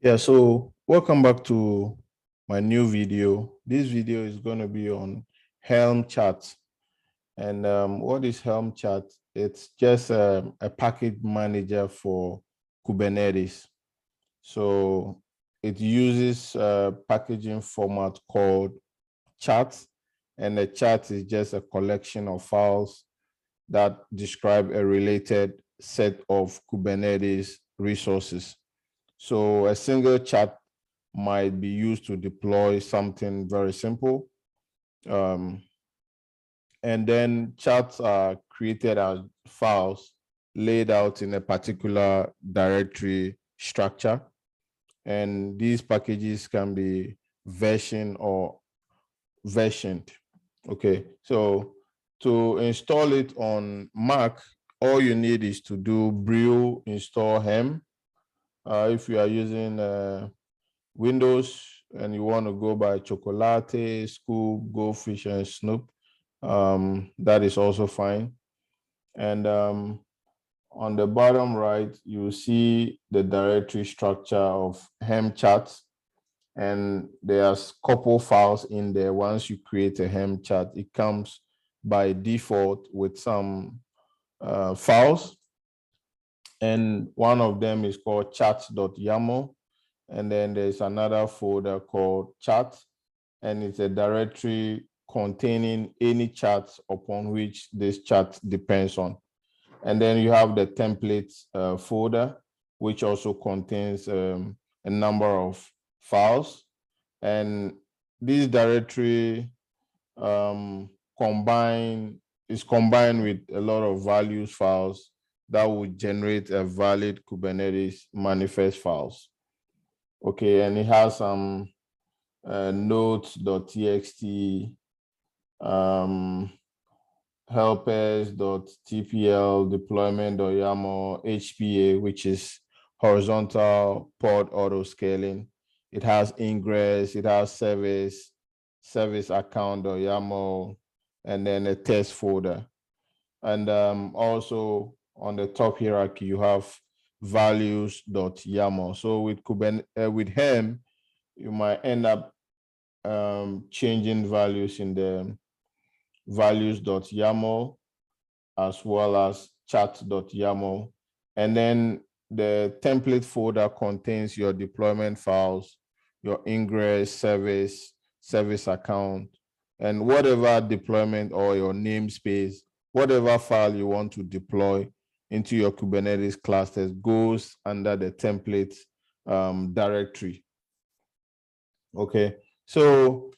Yeah, so welcome back to my new video. This video is going to be on Helm chart. And what is Helm chart? It's just a package manager for Kubernetes. So it uses a packaging format called chart, and a chart is just a collection of files that describe a related set of Kubernetes resources. So a single chart might be used to deploy something very simple. And then charts are created as files laid out in a particular directory structure. And these packages can be versioned or versioned. Okay, so to install it on Mac, all you need is to do brew install hem. If you are using Windows and you want to go by Chocolate, Scoop, Goldfish, and Snoop, that is also fine. And on the bottom right, you see the directory structure of Helm chart. And there's a couple files in there. Once you create a Helm chart, it comes by default with some files. And one of them is called charts.yaml. And then there's another folder called chart, and it's a directory containing any charts upon which this chart depends on. And then you have the templates folder, which also contains a number of files. And this directory is combined with a lot of values files that would generate a valid Kubernetes manifest files. Okay, and it has some notes.txt, helpers.tpl, deployment.yaml, HPA, which is horizontal pod auto scaling. It has ingress, it has service account.yaml, and then a test folder. And also on the top hierarchy, you have values.yaml. So with with Helm, you might end up changing values in the values.yaml as well as chat.yaml. And then the template folder contains your deployment files, your ingress, service account, and whatever deployment or your namespace, whatever file you want to deploy into your Kubernetes clusters goes under the template directory. Okay, so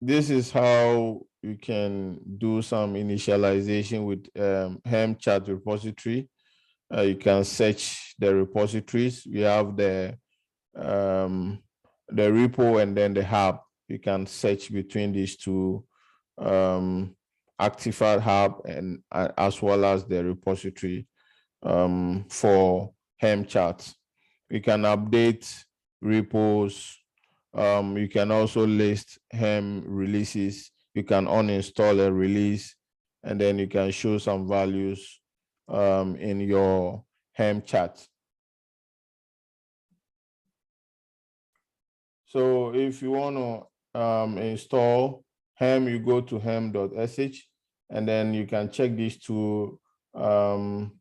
this is how you can do some initialization with Helm chart repository. You can search the repositories. We have the repo and then the hub. You can search between these two, Artifact Hub and as well as the repository for Helm charts. You can update repos. You can also list Helm releases. You can uninstall a release, and then you can show some values in your Helm chart. So if you want to install Helm, you go to helm.sh, and then you can check these two URLs,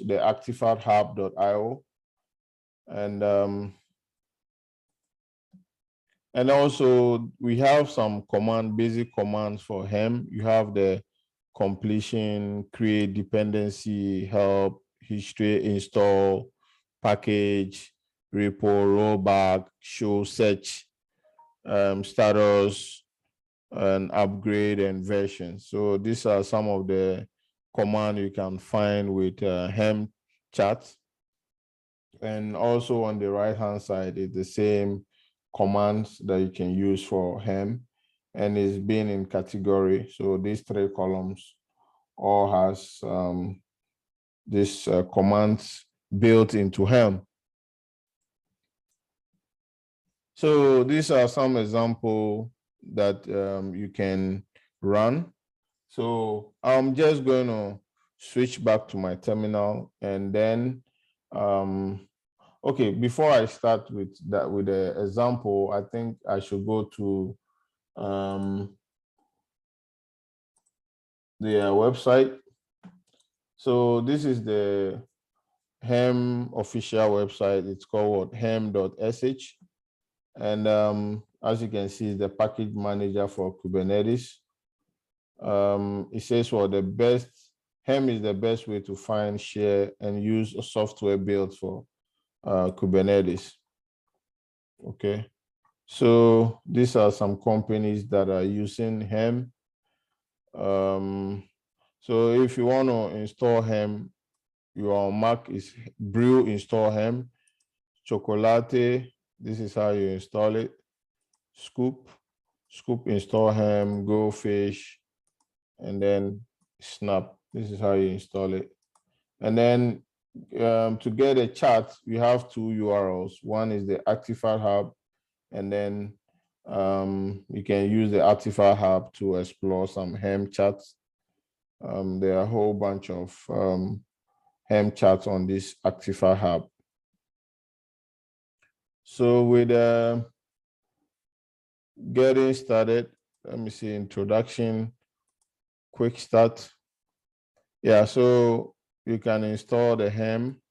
the artifacthub.io, and also we have some basic commands for Helm. You have the completion, create dependency, help, history, install, package, repo, rollback, show, search, status, and upgrade and version. So these are some of the commands you can find with Helm chart. And also on the right-hand side is the same commands that you can use for Helm, and it's been in category. So these three columns all has these commands built into Helm. So these are some examples that you can run. So I'm just going to switch back to my terminal, and then Okay, before I start with that, with the example, I think I should go to their website. So this is the Helm official website. It's called helm.sh. And as you can see, the package manager for Kubernetes. It says, well, the best, Helm is the best way to find, share, and use a software built for Kubernetes. Okay. So these are some companies that are using Helm. So if you want to install Helm, your Mac is Brew install Helm. Chocolate, this is how you install it. Scoop install Helm. Go Fish, and then Snap. This is how you install it. And then to get a chart, you have two URLs. One is the Artifact Hub, and then you can use the Artifact Hub to explore some Helm charts. There are a whole bunch of Helm charts on this Artifact Hub. So with getting started, let me see, introduction, quick start. Yeah, so you can install the Helm,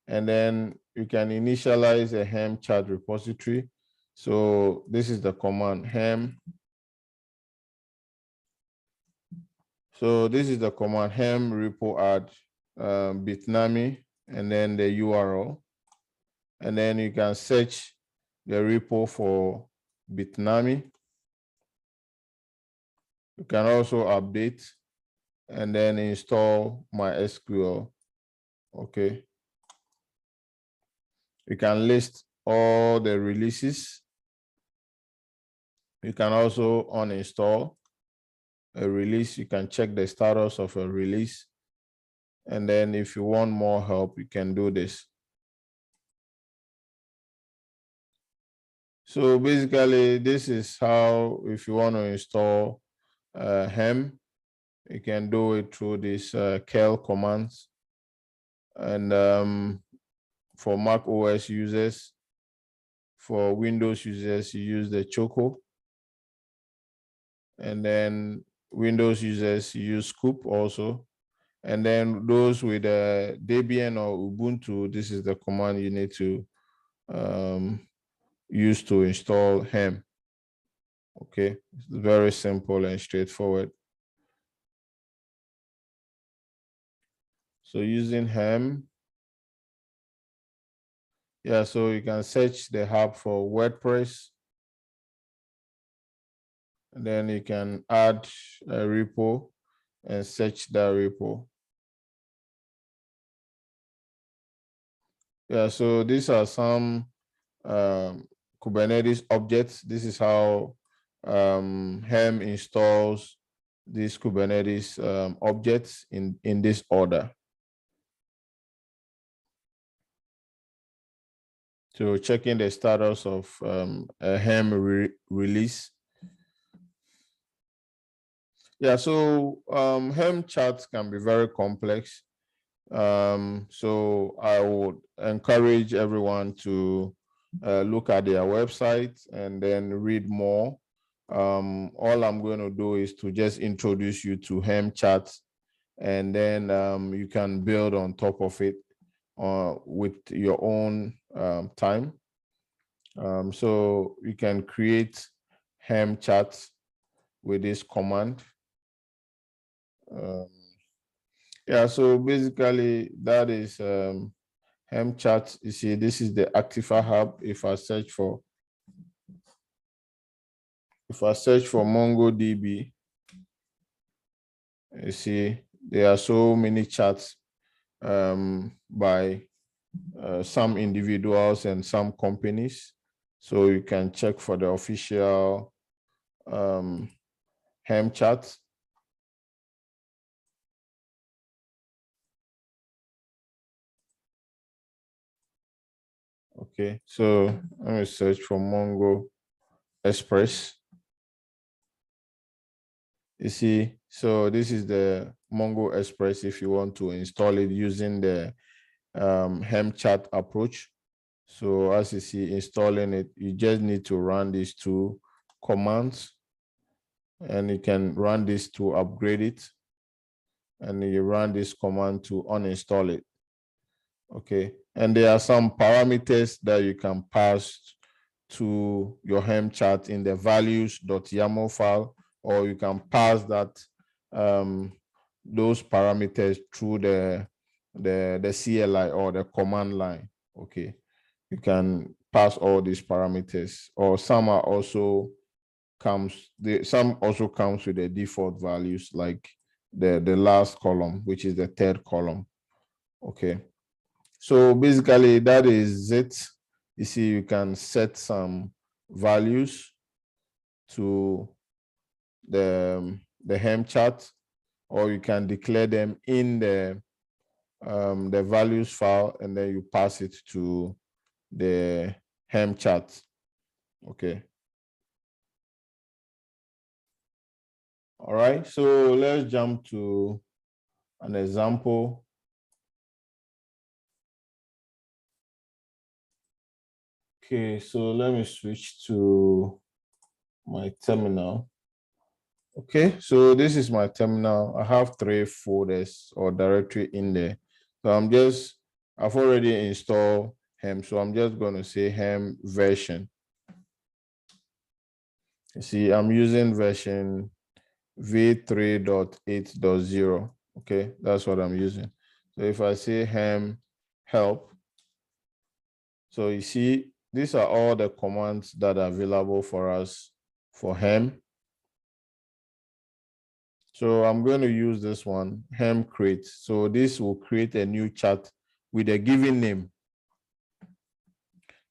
and then you can initialize a Helm chart repository. So this is the command Helm. So this is the command Helm repo add bitnami, and then the URL. And then you can search the repo for bitnami. You can also update and then install MySQL. Okay. You can list all the releases. You can also uninstall a release. You can check the status of a release. And then if you want more help, you can do this. So basically, this is how, if you want to install Helm, you can do it through these curl commands. And for Mac OS users, for Windows users, you use the Choco. And then Windows users, you use Scoop also. And then those with Debian or Ubuntu, this is the command you need to use to install Helm. Okay, it's very simple and straightforward. So using Helm, yeah, so you can search the hub for WordPress. And then you can add a repo and search that repo. Yeah, so these are some Kubernetes objects. This is how Helm installs these Kubernetes objects in this order. So checking the status of a Helm release. Yeah, so Helm charts can be very complex. So I would encourage everyone to look at their website and then read more. All I'm going to do is to just introduce you to Helm charts, and then you can build on top of it with your own time. So you can create Helm charts with this command. Yeah, so basically that is Helm charts. You see, this is the Artifact Hub. If I search for MongoDB, you see there are so many charts by some individuals and some companies. So you can check for the official Helm charts. Okay, so let me search for Mongo Express. You see, so this is the Mongo Express if you want to install it using the Helm chart approach. So as you see, installing it, you just need to run these two commands, and you can run this to upgrade it, and you run this command to uninstall it. Okay, and there are some parameters that you can pass to your Helm chart in the values.yaml file, or you can pass that those parameters through the CLI or the command line. Okay, you can pass all these parameters, or some are also some also comes with the default values, like the last column, which is the third column. Okay, so basically that is it. You see, you can set some values to the Helm chart, or you can declare them in the values file, and then you pass it to the Helm chart. Okay. All right, so let's jump to an example. Okay, so let me switch to my terminal. Okay, so this is my terminal. I have 3 folders or directory in there. So I've already installed Helm, so I'm just going to say Helm version. You see, I'm using version v3.8.0. Okay, that's what I'm using. So if I say Helm help, so you see, these are all the commands that are available for us for Helm. So I'm going to use this one, Helm create. So this will create a new chart with a given name.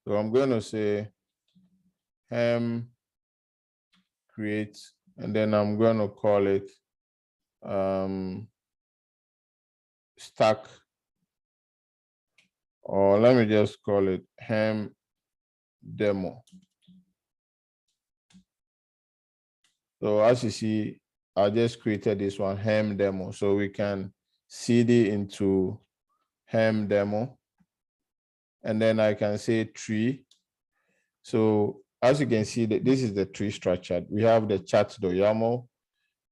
So I'm going to say Helm create, and then I'm going to call it stack, or let me just call it Helm demo. So as you see, I just created this one, Helm demo. So we can cd into Helm demo, and then I can say tree. So as you can see, this is the tree structure. We have the chart.yaml,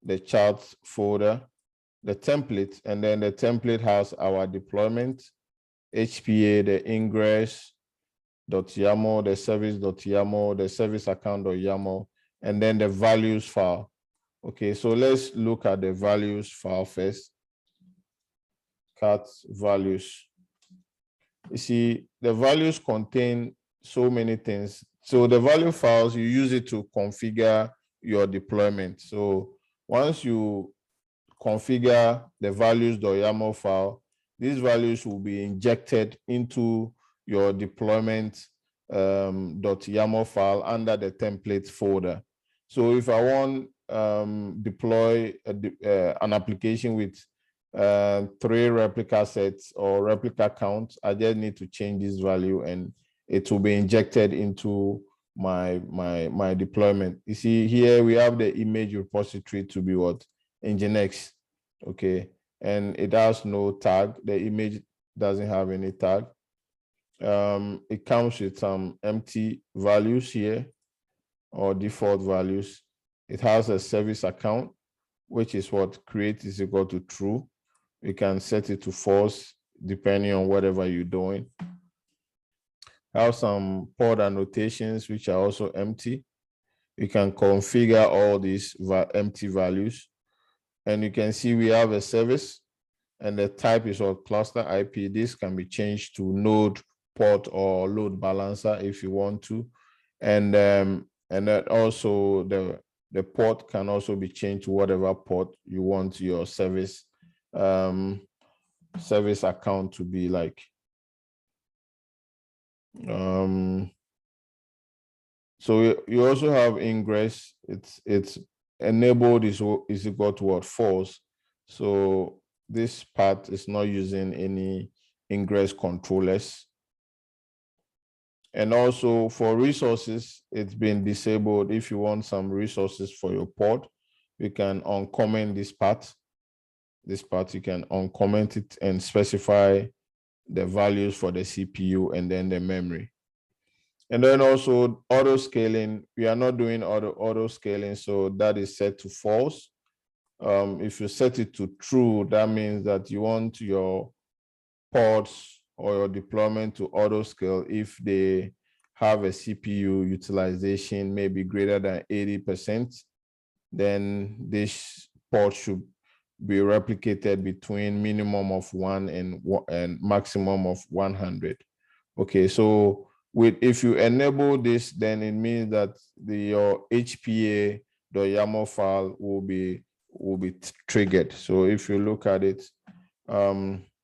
the charts folder, the template, and then the template has our deployment, HPA, the ingress.yaml, the service.yaml, the service account.yaml, and then the values file. Okay, so let's look at the values file first. Cat values. You see, the values contain so many things. So the value files, you use it to configure your deployment. So once you configure the values.yaml file, these values will be injected into your deployment .yaml file under the template folder. So if I want deploy an application with 3 replica sets or replica counts, I just need to change this value and it will be injected into my deployment. You see here we have the image repository to be what? Nginx. Okay, and it has no tag. The image doesn't have any tag. It comes with some empty values here, or default values. It has a service account, which is what create is equal to true. You can set it to false depending on whatever you're doing. Have some port annotations, which are also empty. You can configure all these empty values. And you can see we have a service, and the type is what? Cluster IP. This can be changed to node, port, or load balancer if you want to. And that also the port can also be changed to whatever port you want your service service account to be like. So you also have ingress. It's enabled is equal to what? False. So this part is not using any ingress controllers. And also for resources, it's been disabled. If you want some resources for your port, you can uncomment this part. This part, you can uncomment it and specify the values for the CPU and then the memory. And then also auto scaling, we are not doing auto scaling, so that is set to false. If you set it to true, that means that you want your pods or your deployment to auto scale if they have a CPU utilization maybe greater than 80%, then this pod should be replicated between minimum of 1 and maximum of 100. Okay, so if you enable this, then it means that your HPA.yaml file will be triggered. So if you look at it,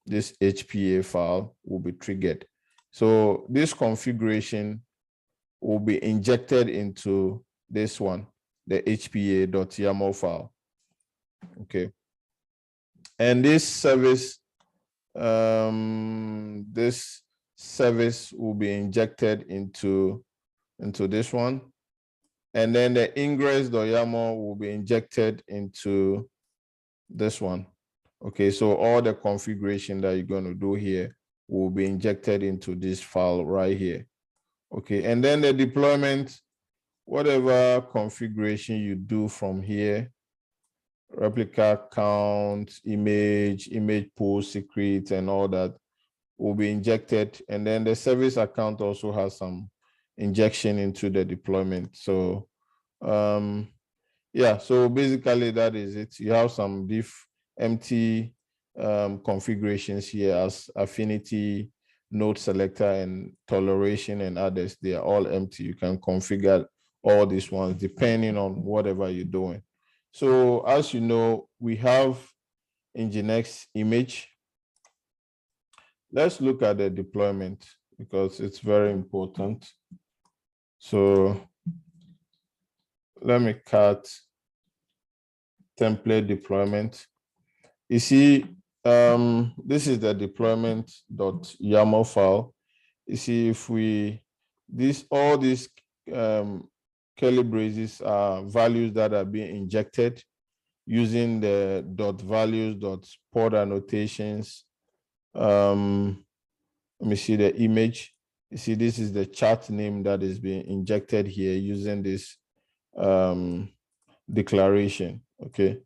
this HPA file will be triggered. So this configuration will be injected into this one, the HPA.yaml file. Okay, and this service will be injected into this one, and then the ingress.yaml will be injected into this one. Okay, so all the configuration that you're going to do here will be injected into this file right here. Okay, and then the deployment, whatever configuration you do from here, replica count, image pool secret, and all that will be injected. And then the service account also has some injection into the deployment. So yeah, so basically that is it. You have some empty configurations here as affinity, node selector, and toleration, and others. They are all empty. You can configure all these ones depending on whatever you're doing. So as you know, we have Nginx image. Let's look at the deployment because it's very important. So let me cut template deployment. You see, this is the deployment.yaml file. You see, if all these curly braces are values that are being injected using the .values.pod annotations. Let me see the image. You see, this is the chart name that is being injected here using this declaration. Okay,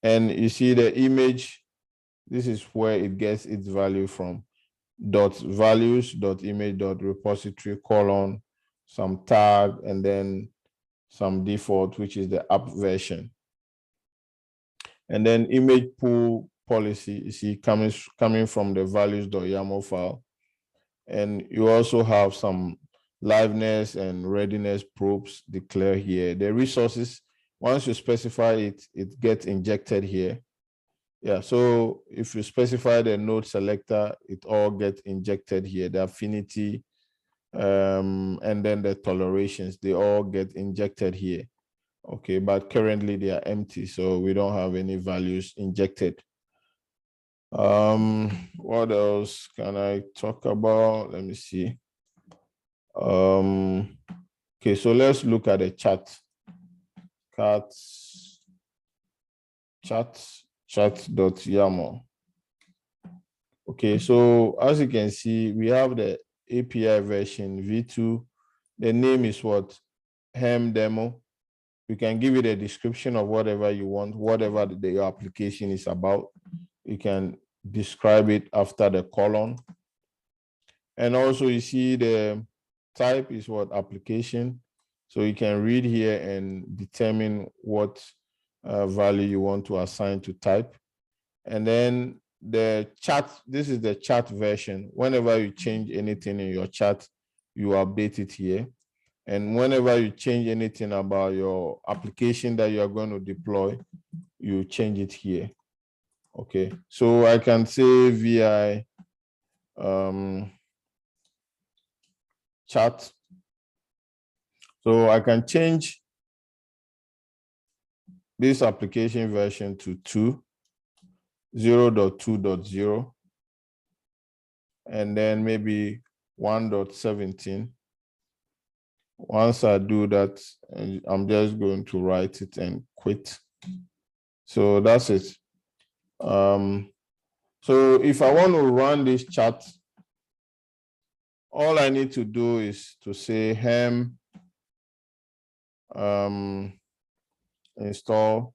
and you see the image. This is where it gets its value from. .values.image.repository : some tag, and then some default, which is the app version. And then image pool policy, you see, coming from the values.yaml file. And you also have some liveness and readiness probes declared here. The resources, once you specify it, it gets injected here. Yeah, so if you specify the node selector, it all gets injected here. The affinity, and then the tolerations, they all get injected here. Okay, but currently they are empty, so we don't have any values injected. What else can I talk about? Let me see. Okay, so let's look at the chat.yaml. Okay, so as you can see, we have the API version v2. The name is what? Helm demo. You can give it a description of whatever you want, whatever your application is about. You can describe it after the colon. And also you see the type is what? Application. So you can read here and determine what value you want to assign to type. And then the chat, this is the chat version. Whenever you change anything in your chat, you update it here. And whenever you change anything about your application that you are going to deploy, you change it here. Okay, so I can say vi chat. So I can change this application version to 0.2.0, and then maybe 1.17. Once I do that, I'm just going to write it and quit. So that's it. So if I want to run this chat, all I need to do is to say helm install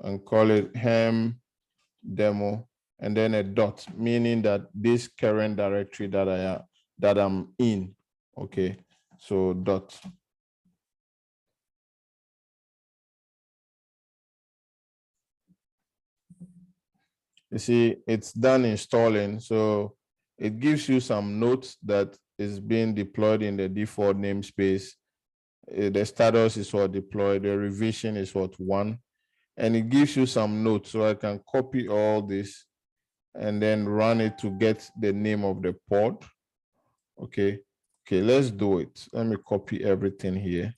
and call it helm demo, and then a dot, meaning that this current directory that I'm in. Okay, so dot. You see, it's done installing. So it gives you some notes that is being deployed in the default namespace. The status is what deployed, the revision is what 1, and it gives you some notes. So I can copy all this and then run it to get the name of the pod. Okay, let's do it. Let me copy everything here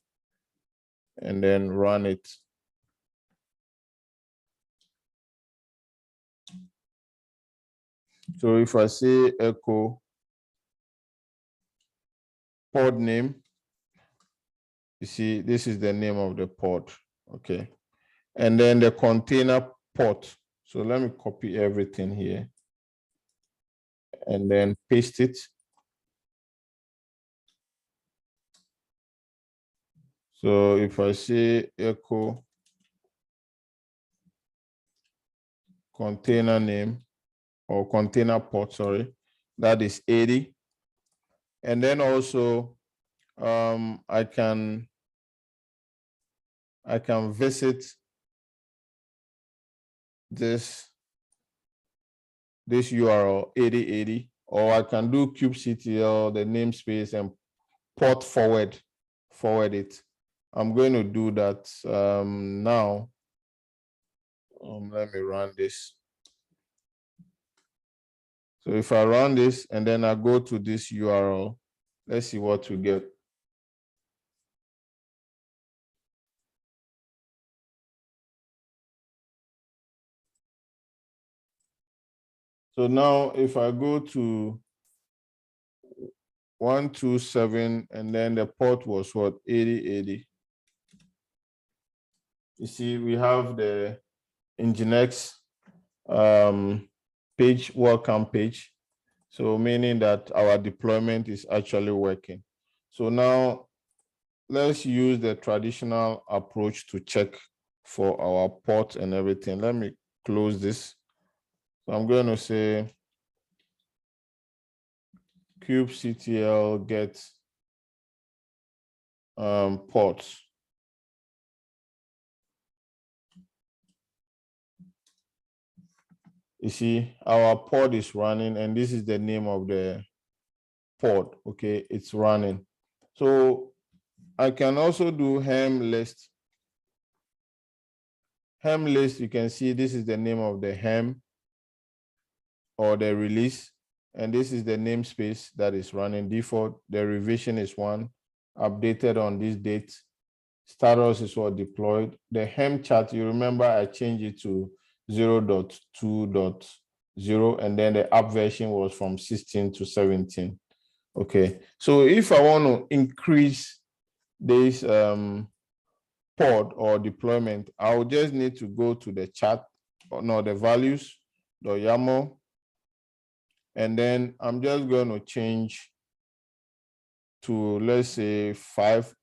and then run it. So if I say echo pod name, you see, this is the name of the pod. Okay, and then the container port. So let me copy everything here and then paste it. So if I say echo container name or container port, sorry, that is 80. And then also I can visit this URL 8080, or I can do kubectl, the namespace, and port forward it. I'm going to do that now. Let me run this. So if I run this and then I go to this URL, let's see what we get. So now if I go to 127 and then the port was what, 8080. You see, we have the Nginx page, welcome page. So meaning that our deployment is actually working. So now let's use the traditional approach to check for our port and everything. Let me close this. So I'm going to say kubectl get ports. You see, our pod is running, and this is the name of the pod. Okay, it's running. So I can also do helm list. Helm list, you can see this is the name of the helm or the release, and this is the namespace that is running default. The revision is 1, updated on this date. Status is what deployed. The helm chart, you remember I changed it to 0.2.0, and then the app version was from 16 to 17. Okay, so if I want to increase this pod or deployment, I'll just need to go to the chart, or no, the values, the YAML, and then I'm just going to change to, let's say, 5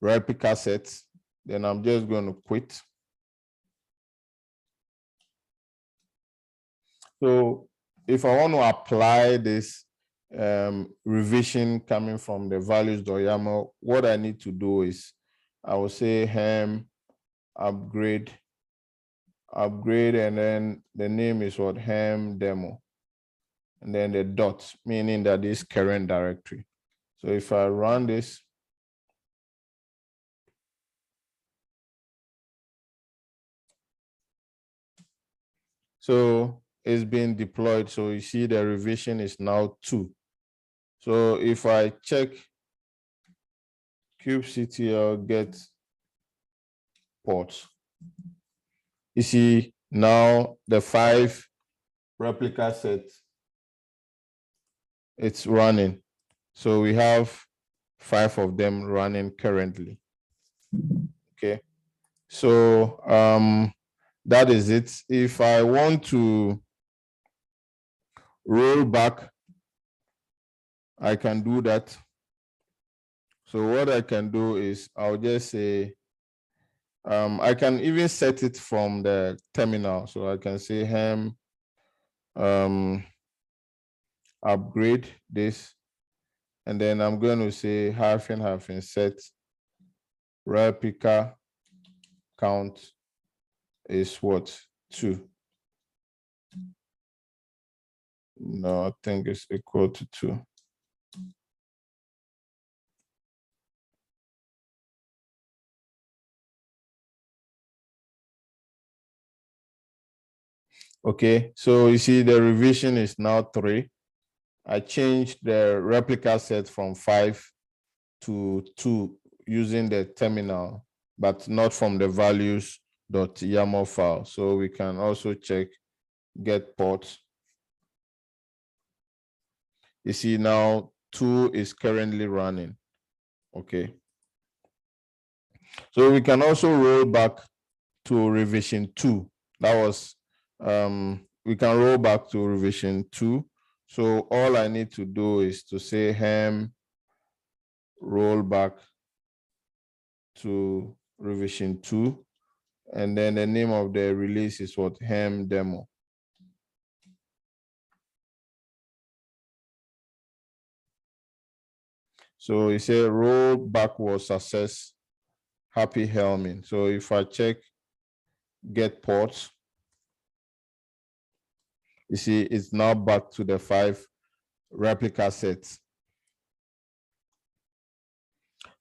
replica sets. Then I'm just going to quit. So if I want to apply this revision coming from the values.yaml, what I need to do is I will say helm upgrade, and then the name is what, helm demo, and then the dot, meaning that this current directory. So if I run this, so it's been deployed. So you see the revision is now 2. So if I check kubectl get ports, you see now the 5 replica sets, it's running. So we have 5 of them running currently. Okay, so that is it. If I want to roll back I can do that. So what I can do is I'll just say, I can even set it from the terminal. So I can say Helm upgrade this, and then I'm going to say -- set replica count is what? 2. No, I think it's equal to 2. Okay, so you see the revision is now 3. I changed the replica set from 5 to 2 using the terminal, but not from the values.yaml file. So we can also check get port. You see now 2 is currently running. Okay. So we can also roll back to revision 2. That was, we can roll back to revision 2. So all I need to do is to say Helm roll back to revision 2. And then the name of the release is what? Helm demo. So you say roll back was success, happy helming. So if I check get ports, you see it's now back to the 5 replica sets.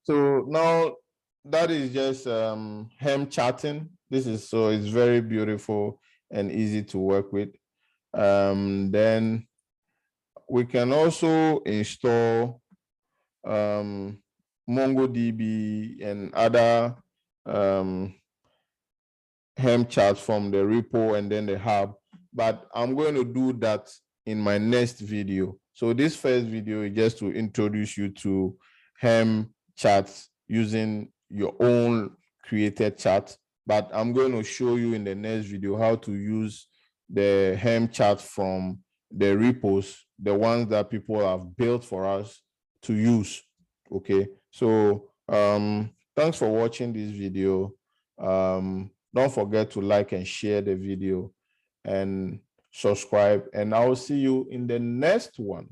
So now that is just Helm charting. This is, so it's very beautiful and easy to work with. Then we can also install MongoDB and other Helm charts from the repo and then the hub, but I'm going to do that in my next video. So this first video is just to introduce you to Helm charts using your own created chart, but I'm going to show you in the next video how to use the Helm chart from the repos, the ones that people have built for us to use. Okay, so thanks for watching this video. Don't forget to like and share the video and subscribe, and I will see you in the next one.